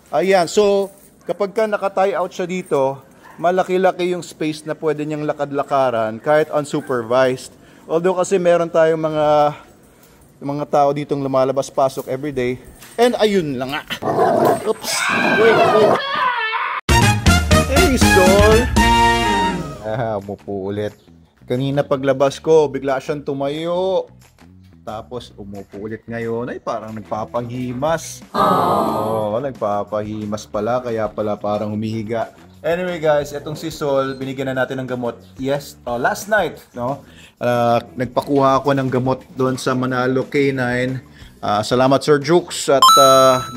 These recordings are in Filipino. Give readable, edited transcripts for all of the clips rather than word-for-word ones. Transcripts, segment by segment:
Ayan, so kapag ka naka-tie out siya dito, malaki-laki yung space na pwede niyang lakad-lakaran kahit unsupervised. Although kasi meron tayong mga tao ditong lumalabas-pasok everyday. And ayun lang nga. Oops. Wait. Hey, Sol! Umupo ulit. Kanina paglabas ko, bigla siyang tumayo. Tapos umupo ulit ngayon. Ay, parang nagpapahimas. Nagpapahimas pala. Kaya pala parang humihiga. Anyway guys, etong si Sol, binigyan na natin ng gamot. Yes, last night, no? Nagpakuha ako ng gamot doon sa Manalo K9. Salamat Sir Jukes at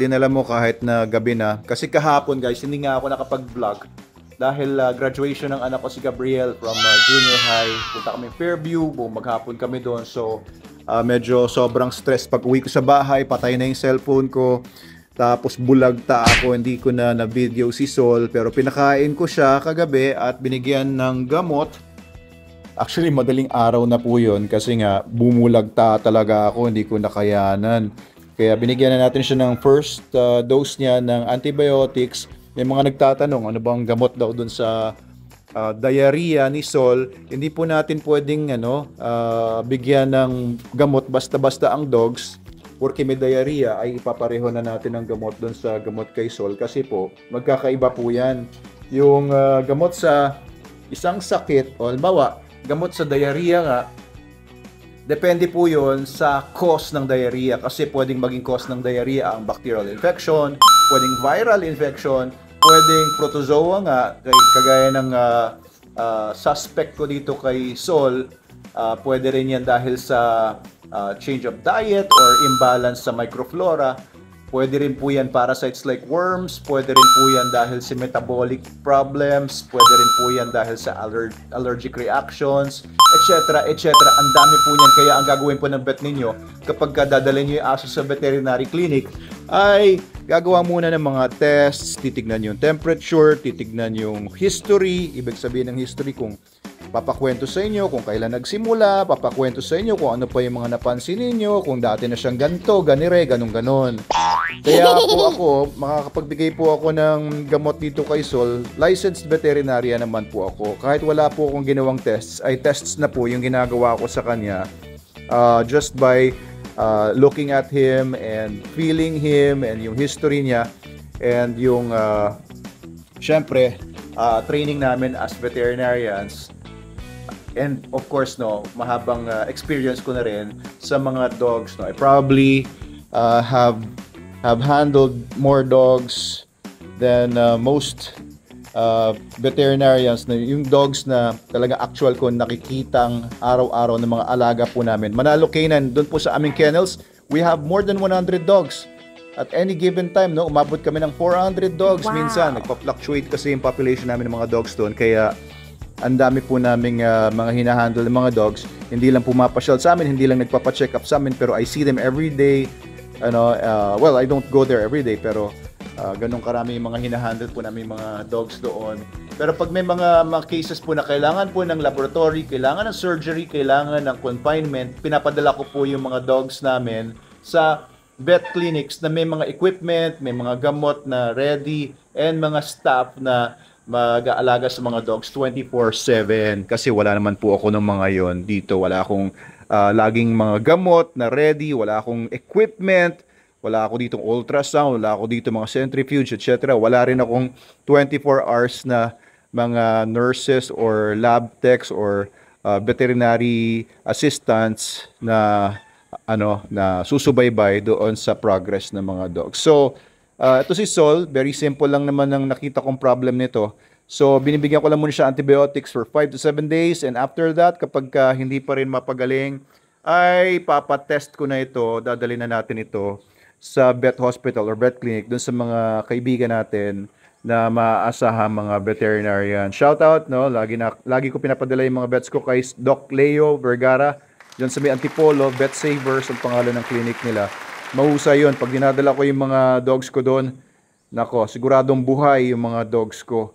dinala mo kahit na gabi na. Kasi kahapon guys, hindi nga ako nakapag-vlog. Dahil graduation ng anak ko si Gabriel from junior high. Punta kami Fairview, maghapon kami doon. So, medyo sobrang stress. Pag uwi ko sa bahay, patay na yung cellphone ko. Tapos bulagta ako, hindi ko na video si Sol. Pero pinakain ko siya kagabi at binigyan ng gamot. Actually, madaling araw na po yun kasi nga bumulagta talaga ako, hindi ko nakayanan. Kaya binigyan na natin siya ng first dose niya ng antibiotics. May mga nagtatanong, ano bang gamot daw dun sa diarrhea ni Sol. Hindi po natin pwedeng bigyan ng gamot basta-basta ang dogs. Porque may diarrhea ay ipapareho na natin ang gamot dun sa gamot kay Sol. Kasi po, magkakaiba po yan. Yung gamot sa isang sakit, o halimbawa, gamot sa diarrhea nga, depende po yun sa cause ng diarrhea. Kasi pwedeng maging cause ng diarrhea ang bacterial infection, pwedeng viral infection, pwedeng protozoa nga, kagaya ng suspect ko dito kay Sol, pwede rin yan dahil sa change of diet or imbalance sa microflora. Pwede rin po yan parasites like worms, pwede rin po yan dahil sa metabolic problems, pwede rin po yan dahil sa allergic reactions, etc. etc. Ang dami po niyan. Kaya ang gagawin po ng vet ninyo kapag dadalhin nyo yung aso sa veterinary clinic ay gagawa muna ng mga tests, titignan yung temperature, titignan yung history, ibig sabihin ng history kung papakwento sa inyo kung kailan nagsimula, papakwento sa inyo kung ano pa yung mga napansin ninyo, kung dati na siyang ganito, ganire, ganun-ganon. Kaya po ako, makakapagbigay po ako ng gamot dito kay Sol. Licensed veterinarian naman po ako. Kahit wala po akong ginawang tests, ay tests na po yung ginagawa ko sa kanya just by looking at him and feeling him and yung history niya and yung syempre training namin as veterinarians. And of course, no, mahabang experience ko na rin sa mga dogs. No, I probably have handled more dogs than most veterinarians. Na yung dogs na talaga actual ko nakikitang araw-araw ng mga alaga po namin. Manalo K9, doon po sa aming kennels, we have more than 100 dogs. At any given time, no, umabot kami ng 400 dogs. Wow. Minsan. Nagpa-fluctuate kasi yung population namin ng mga dogs doon. Kaya ang dami po naming mga hinahandle ng mga dogs. Hindi lang pumapasyal sa amin, hindi lang nagpapa-check up sa amin, pero I see them every day. Well, I don't go there every day, pero ganun karami yung mga hinahandle po namin mga dogs doon. Pero pag may mga cases po na kailangan po ng laboratory, kailangan ng surgery, kailangan ng confinement, pinapadala ko po yung mga dogs namin sa vet clinics na may mga equipment, may mga gamot na ready, and mga staff na mag-aalaga sa mga dogs 24/7 kasi wala naman po ako ng mga yon dito. Wala akong laging mga gamot na ready, wala akong equipment, wala ako ditong ultrasound, wala ako dito mga centrifuge, etc. Wala rin akong 24 hours na mga nurses or lab techs or veterinary assistants na na susubaybay doon sa progress ng mga dogs. So ito si Sol, very simple lang naman ang nakita kong problem nito. So, binibigyan ko lang muna siya antibiotics for 5 to 7 days. And after that, kapag hindi pa rin mapagaling, ay papatest ko na ito, dadalhin na natin ito sa vet hospital or vet clinic dun sa mga kaibigan natin na maaasahan mga veterinarian. Shout out, no? Lagi ko pinapadala yung mga vets ko kay Doc Leo Vergara. Diyan sa may Antipolo, Vet Savers ang pangalan ng clinic nila. Mahusay yun. Pag dinadala ko yung mga dogs ko doon, nako, siguradong buhay yung mga dogs ko.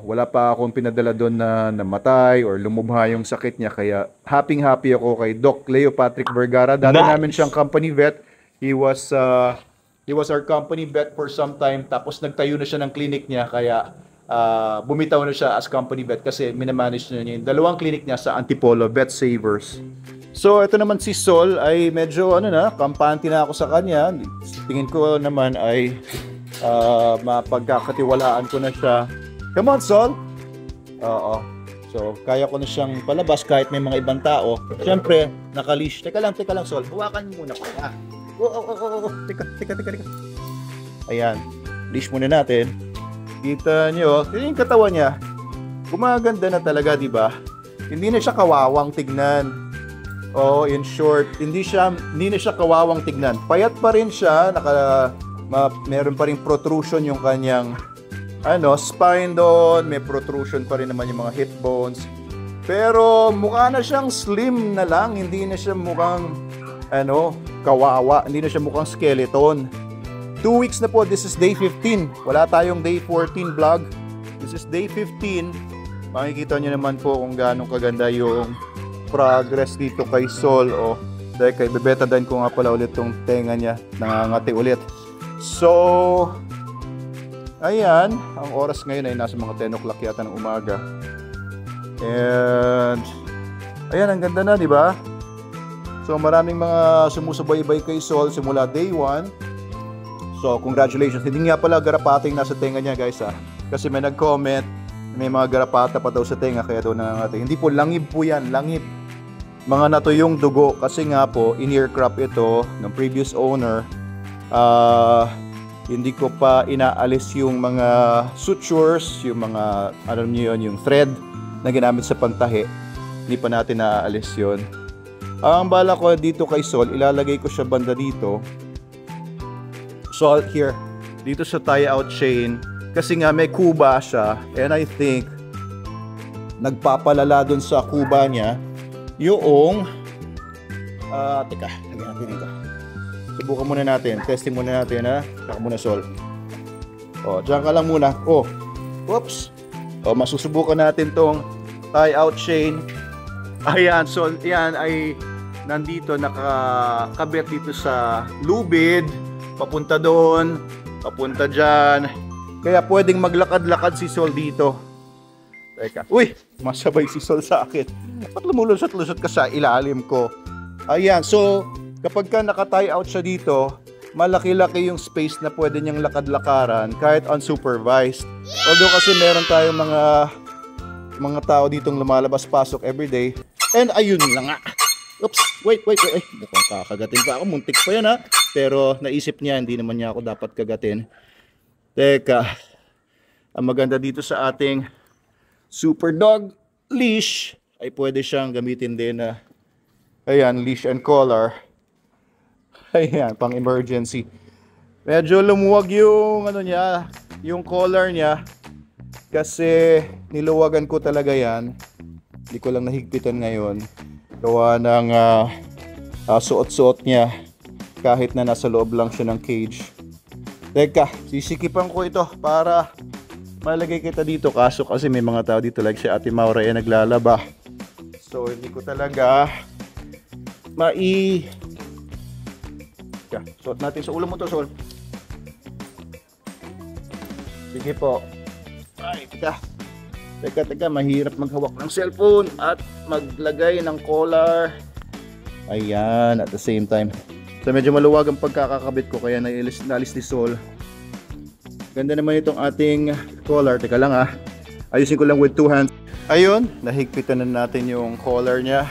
Wala pa akong pinadala doon na namatay or lumubha yung sakit niya. Kaya happy ako kay Doc Leo Patrick Vergara. Dati namin siyang company vet. He was He was our company vet for some time. Tapos nagtayo na siya ng clinic niya. Kaya bumitaw na siya as company vet kasi minamanage na niya yung dalawang clinic niya sa Antipolo, Vet Savers. So, ito naman si Sol ay medyo kampante na ako sa kanya. Tingin ko naman ay mapagkakatiwalaan ko na siya. Come on, Sol! Oo. So, kaya ko na siyang palabas kahit may mga ibang tao. Siyempre, nakalish. Teka lang, Sol. Hawakan mo muna ko. Teka. Ayan. Leash muna natin. Kita nyo, yung katawan niya, gumaganda na talaga, di ba? Hindi na siya kawawang tignan. Oh, in short, hindi na siya kawawang tignan. Payat pa rin siya, meron pa rin protrusion yung kanyang spine doon, may protrusion pa rin naman yung mga hip bones. Pero mukha na siyang slim na lang, hindi na siya mukhang kawawa, hindi na siya mukhang skeleton. 2 weeks na po, this is day 15. Wala tayong day 14 vlog. This is day 15. Makikita niyo naman po kung gaano kaganda yung progress dito kay Sol. Dahil kay bebetadine ko nga pala ulit tong tenga niya, nangangati ulit. So, ayan, ang oras ngayon ay nasa mga 10 o'clock yata ng umaga. And ayan, ang ganda na, di ba? So, maraming mga sumusubaybay kay Sol simula day 1. So, congratulations. Hindi nga pala garapating nasa tenga niya, guys, kasi may nag-comment, may mga garapata pa daw sa tenga, kaya daw nangangati. Hindi po, langib po yan, langib. Mga natuyong dugo, kasi nga po, in-ear crop ito ng previous owner. Hindi ko pa inaalis yung mga sutures, yung mga, alam niyo yun, yung thread na ginamit sa pantahi. Hindi pa natin naaalis yun. Ang bala ko dito kay Sol, ilalagay ko siya banda dito. Sol, here. Dito sa tie-out chain. Kasi nga may kuba siya. And I think, nagpapalala dun sa kuba niya yung teka, lagyan natin dito. Subukan muna natin. Testing muna natin, Saka muna, Sol. Diyan ka lang muna. Oops. Masusubukan natin tong tie-out chain. Ayan, Sol. Yan ay nandito, nakakabit dito sa lubid. Papunta doon. Papunta dyan. Kaya pwedeng maglakad-lakad si Sol dito. Teka. Uy! Masabay si Sol sa akin. Ba't lumulusot-lusot ka sa ilalim ko? Ayan. So, kapag ka naka-tie out siya dito, malaki-laki yung space na pwede niyang lakad-lakaran kahit unsupervised. Although kasi meron tayong mga tao ditong lumalabas-pasok everyday. And ayun lang nga. Oops! Wait. Mukhang kakagatin pa ako. Muntik pa yan, Pero naisip niya, hindi naman niya ako dapat kagatin. Teka. Ang maganda dito sa ating Super Dog leash ay pwede siyang gamitin din ayan, leash and collar. Ayan, pang emergency. Medyo lumuwag yung yung collar niya kasi niluwagan ko talaga yan. Hindi ko lang nahigpitan ngayon. Gawa ng suot-suot niya kahit na nasa loob lang siya ng cage. Teka, sisikipan ko ito para malagay kita dito. Kaso kasi may mga tao dito like si Ate Maura ay naglalaba. So hindi ko talaga suot natin sa ulo mo to, Sol. Sige po. Ay, Teka, mahirap maghawak ng cellphone at maglagay ng collar. Ayan, at the same time. So medyo maluwag ang pagkakakabit ko kaya naalis ni Sol. Ganda naman itong ating collar. Teka lang ayusin ko lang with 2 hands. Ayun, nahigpitan na natin yung collar niya.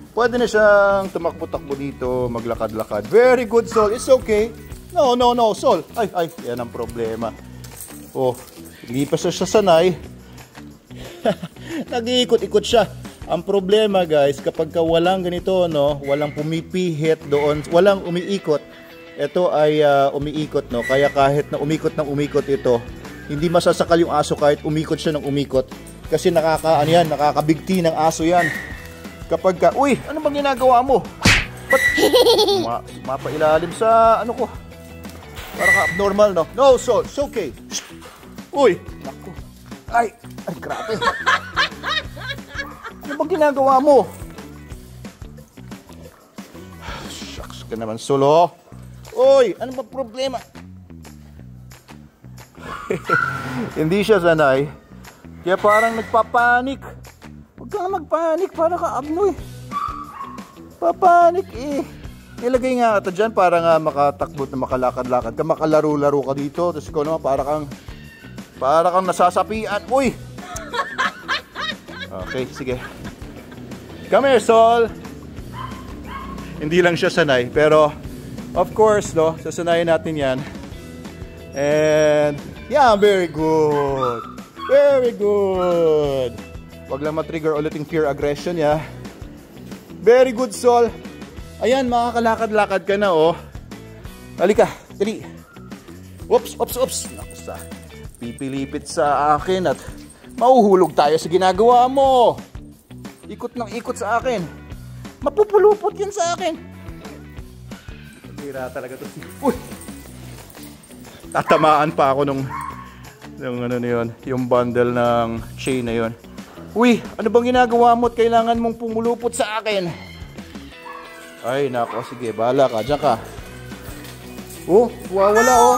Pwede na siyang tumakbo-takbo dito, maglakad-lakad. Very good, Sol. It's okay. No, Sol. Ay, yan ang problema. Hindi pa siya sanay. Nag-iikot-ikot siya. Ang problema, guys, kapag walang ganito, walang pumipihit doon, walang umiikot, ito ay umiikot, Kaya kahit na umikot ito, hindi masasakal yung aso kahit umikot siya ng umikot. Kasi nakakabigti ng aso yan. Kapag uy, ano bang ginagawa mo? Ba't mapailalim sa ko? Parang abnormal, No, Sol, it's okay. Uy, naku. Ay, grabe. Ano bang ginagawa mo? Shucks ka naman, Sol. Oy, ano ba problema? Hindi siya sanay. Kaya parang nagpapanik. Huwag kang magpanik, parang kaabnoy. Papanik eh. Nilagay nga ito dyan para nga makatakbo na makalakad-lakad ka, makalaro-laro ka dito. Tapos ikaw naman para kang nasasapian. Uy! Okay, sige. Come here, Sol. Hindi lang siya sanay, pero of course, no, sasanayin natin yan. And yeah, very good. Very good. Wag lang matrigger ulit yung fear aggression, ya. Very good, Sol. Ayan, makakalakad-lakad ka na, oh. Halika, dali. Oops. Nakasa. Pipilipit sa akin at mauhulog tayo sa ginagawa mo. Ikot ng ikot sa akin. Mapupulupot yan sa akin. Tira talaga to. Uy! Tatamaan pa ako nung ano na yun, yung bundle ng chain na yun. Uy, ano bang ginagawa mo at kailangan mong pumulupot sa akin? Ay, nako, sige, bahala ka, dyan ka. Oh, wala, oh.